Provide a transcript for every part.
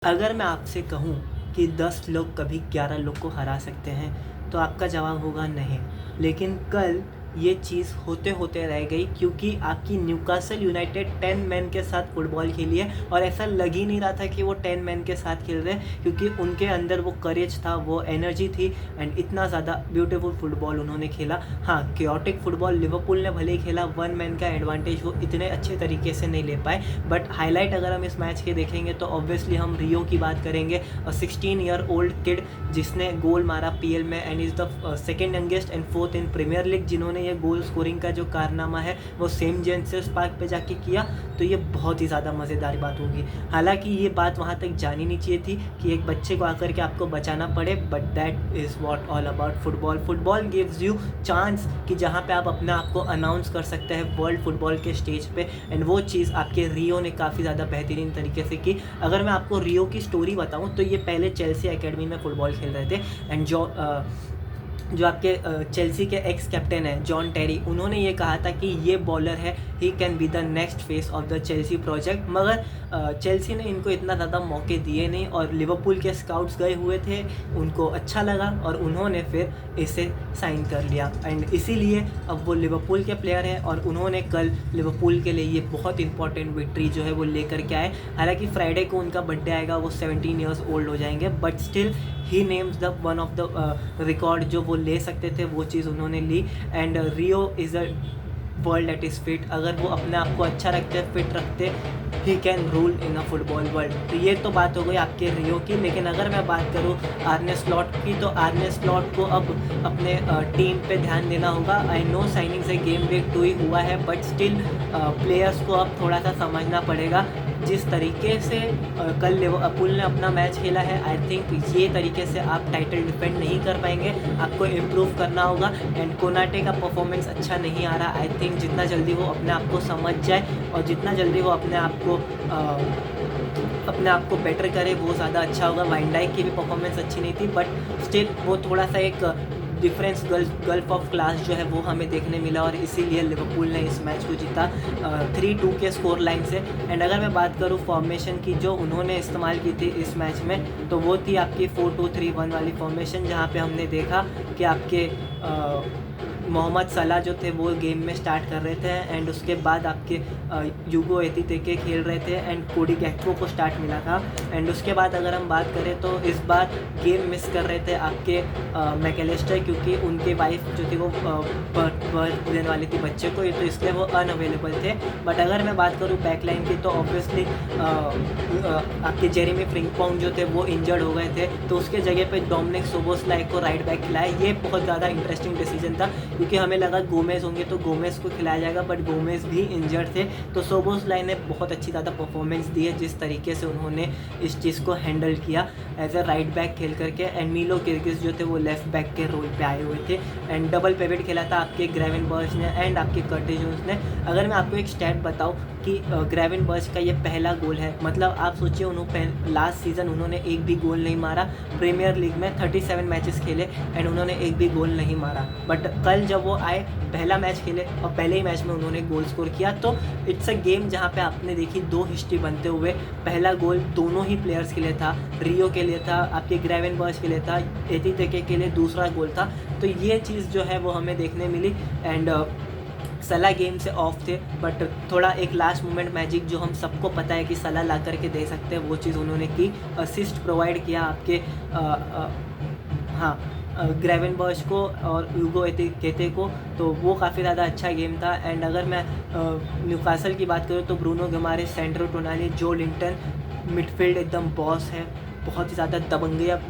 अगर मैं आपसे कहूँ कि 10 लोग कभी 11 लोग को हरा सकते हैं, तो आपका जवाब होगा नहीं। लेकिन कल ये चीज़ होते-होते रह गई क्योंकि आपकी न्यूकासल यूनाइटेड 10 मैन के साथ फुटबॉल खेली है और ऐसा लग ही नहीं रहा था कि वो 10 मैन के साथ खेल रहे हैं, क्योंकि उनके अंदर वो करेज था, वो एनर्जी थी एंड इतना ज़्यादा ब्यूटीफुल फुटबॉल उन्होंने खेला। हाँ, केओटिक फुटबॉल लिवरपूल ने भले ही खेला, 1 मैन का एडवांटेज वो इतने अच्छे तरीके से नहीं ले पाए, बट हाईलाइट अगर हम इस मैच के देखेंगे तो ऑब्वियसली हम रियो की बात करेंगे। 16 ईयर ओल्ड किड जिसने गोल मारा पीएल में and is the second youngest and fourth in premier league जिन्होंने ये गोल स्कोरिंग का जो कारनामा है वो सेंट जेम्स पार्क पे जाके किया, तो ये बहुत ही ज़्यादा मज़ेदार बात होगी। हालांकि ये बात वहाँ तक जानी नहीं चाहिए थी कि एक बच्चे को आकर के आपको बचाना पड़े, but that is what all about football. Football gives you chance कि जहाँ पे आप अपने आप को अनाउंस कर सकते हैं वर्ल्ड फुटबॉल के स्टेज पे, एंड वो चीज़ आपके रियो ने काफ़ी ज़्यादा बेहतरीन तरीके से की। अगर मैं आपको रियो की स्टोरी बताऊँ तो ये पहले चेल्सी एकेडमी में फ़ुटबॉल खेल रहे थे एंड जो आपके चेल्सी के एक्स कैप्टन हैं जॉन टेरी, उन्होंने ये कहा था कि ये बॉलर है, he can be the next face of the Chelsea project. मगर चेल्सी ने इनको इतना ज़्यादा मौके दिए नहीं और लिवरपूल के स्काउट्स गए हुए थे, उनको अच्छा लगा और उन्होंने फिर इसे साइन कर लिया एंड इसीलिए अब वो लिवरपूल के प्लेयर हैं और उन्होंने कल लिवरपूल के लिए ये बहुत इंपॉर्टेंट विक्ट्री जो है वो लेकर के आए। हालांकि फ्राइडे को उनका बर्थडे आएगा, वो 17 ईयर्स ओल्ड हो जाएंगे, but still he names the one of the record जो वो ले सकते थे, वो चीज़ उन्होंने ली। And Rio is a world at is fit. अगर वो अपने आप को अच्छा रखते, फिट रखते, he can rule in a football world. तो ये तो बात हो गई आपके रियो की। लेकिन अगर मैं बात करूँ आर्ने स्लॉट की, तो आर्ने स्लॉट को अब अपने टीम पे ध्यान देना होगा। आई नो साइनिंग से गेम वीक 2 ही हुआ है, बट स्टिल प्लेयर्स को अब थोड़ा सा समझना पड़ेगा। जिस तरीके से कल लिवरपूल ने अपना मैच खेला है, आई थिंक ये तरीके से आप टाइटल डिफेंड नहीं कर पाएंगे, आपको इम्प्रूव करना होगा। एंड कोनाटे का परफॉर्मेंस अच्छा नहीं आ रहा। आई थिंक जितना जल्दी वो अपने आप को समझ जाए और जितना जल्दी वो अपने आप को बेटर करे, वो ज़्यादा अच्छा होगा। वाइन डाइक की भी परफॉर्मेंस अच्छी नहीं थी, बट स्टिल वो थोड़ा सा एक डिफरेंस गल्फ ऑफ क्लास जो है वो हमें देखने मिला और इसीलिए लिवरपूल ने इस मैच को जीता 3-2 के स्कोर लाइन से। एंड अगर मैं बात करूँ फॉर्मेशन की जो उन्होंने इस्तेमाल की थी इस मैच में, तो वो थी आपकी 4-2-3-1 वाली फॉर्मेशन, जहाँ पे हमने देखा कि आपके मोहम्मद सलाह जो थे वो गेम में स्टार्ट कर रहे थे एंड उसके बाद आपके यूगो एतितेके खेल रहे थे एंड कोडी गैक्पो को स्टार्ट मिला था। एंड उसके बाद अगर हम बात करें तो इस बार गेम मिस कर रहे थे आपके मैकेलिस्टर, क्योंकि उनकी वाइफ जो थी वो बर्थ देने वाली थी बच्चे को, तो इसलिए वो अनअवेलेबल थे। बट अगर मैं बात करूँ बैकलाइन की, तो ऑब्वियसली आपके जेरेमी फ्रिंकपॉन्ग जो थे वो इंजर्ड हो गए थे, तो उसके जगह पे डोमिनिक सोबोस्लाई को राइट बैक खिलाया। ये बहुत ज़्यादा इंटरेस्टिंग डिसीजन था क्योंकि हमें लगा गोमेज होंगे तो गोमेज को खिलाया जाएगा, बट गोमेज भी इंजर्ड थे, तो सोबोस्लाई ने बहुत अच्छी ज़्यादा परफॉर्मेंस दी है जिस तरीके से उन्होंने इस चीज़ को हैंडल किया एज अ राइट बैक खेल करके। एंड मिलो किर्गिज जो थे वो लेफ्ट बैक के रोल पे आए हुए थे एंड डबल पेविट खेला था आपके ग्रेवेनबर्च ने एंड आपके कर्टिस जोन्स ने। अगर मैं आपको एक स्टैट बताऊँ कि ग्रेवेनबर्च का ये पहला गोल है, मतलब आप सोचिए उन्होंने लास्ट सीज़न उन्होंने एक भी गोल नहीं मारा, प्रीमियर लीग में 37 मैचेस खेले एंड उन्होंने एक भी गोल नहीं मारा, बट कल जब वो आए पहला मैच खेले और पहले ही मैच में उन्होंने गोल स्कोर किया। तो इट्स अ गेम जहाँ पे आपने देखी दो हिस्ट्री बनते हुए, पहला गोल दोनों ही प्लेयर्स के लिए था, रियो के लिए था, आपके ग्रेवेनबर्च के लिए था, एतितेके के लिए दूसरा गोल था। तो ये चीज़ जो है वो हमें देखने मिली एंड सलाह गेम से ऑफ थे, बट थोड़ा एक लास्ट मोमेंट मैजिक जो हम सबको पता है कि सलाह ला करके दे सकते हैं, वो चीज़ उन्होंने की। असिस्ट प्रोवाइड किया आपके ग्रेवेनबर्च को और यूगो एतितेके को, तो वो काफ़ी ज़्यादा अच्छा गेम था। एंड अगर मैं न्यूकासल की बात करूँ तो ब्रूनो गिमारेस, सैंड्रो टोनाली, जो लिंटन, मिडफील्ड एकदम बॉस है, बहुत ही ज़्यादा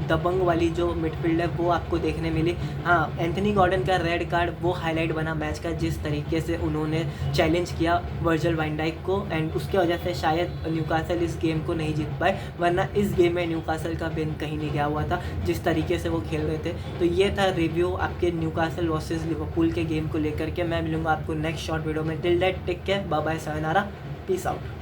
दबंग वाली जो मिडफील्ड है वो आपको देखने मिली। हाँ, एंथनी गॉर्डन का रेड कार्ड वो हाईलाइट बना मैच का, जिस तरीके से उन्होंने चैलेंज किया वर्जिल वैन डाइक को एंड उसके वजह से शायद न्यूकासल इस गेम को नहीं जीत पाए, वरना इस गेम में न्यूकासल का विन कहीं नहीं गया हुआ था जिस तरीके से वो खेल रहे थे। तो ये था रिव्यू आपके न्यूकासल वर्सेस लिवरपूल के गेम को लेकर के। मैं मिलूंगा आपको नेक्स्ट शॉर्ट वीडियो में। Till that take care, bye bye, sayonara, peace out.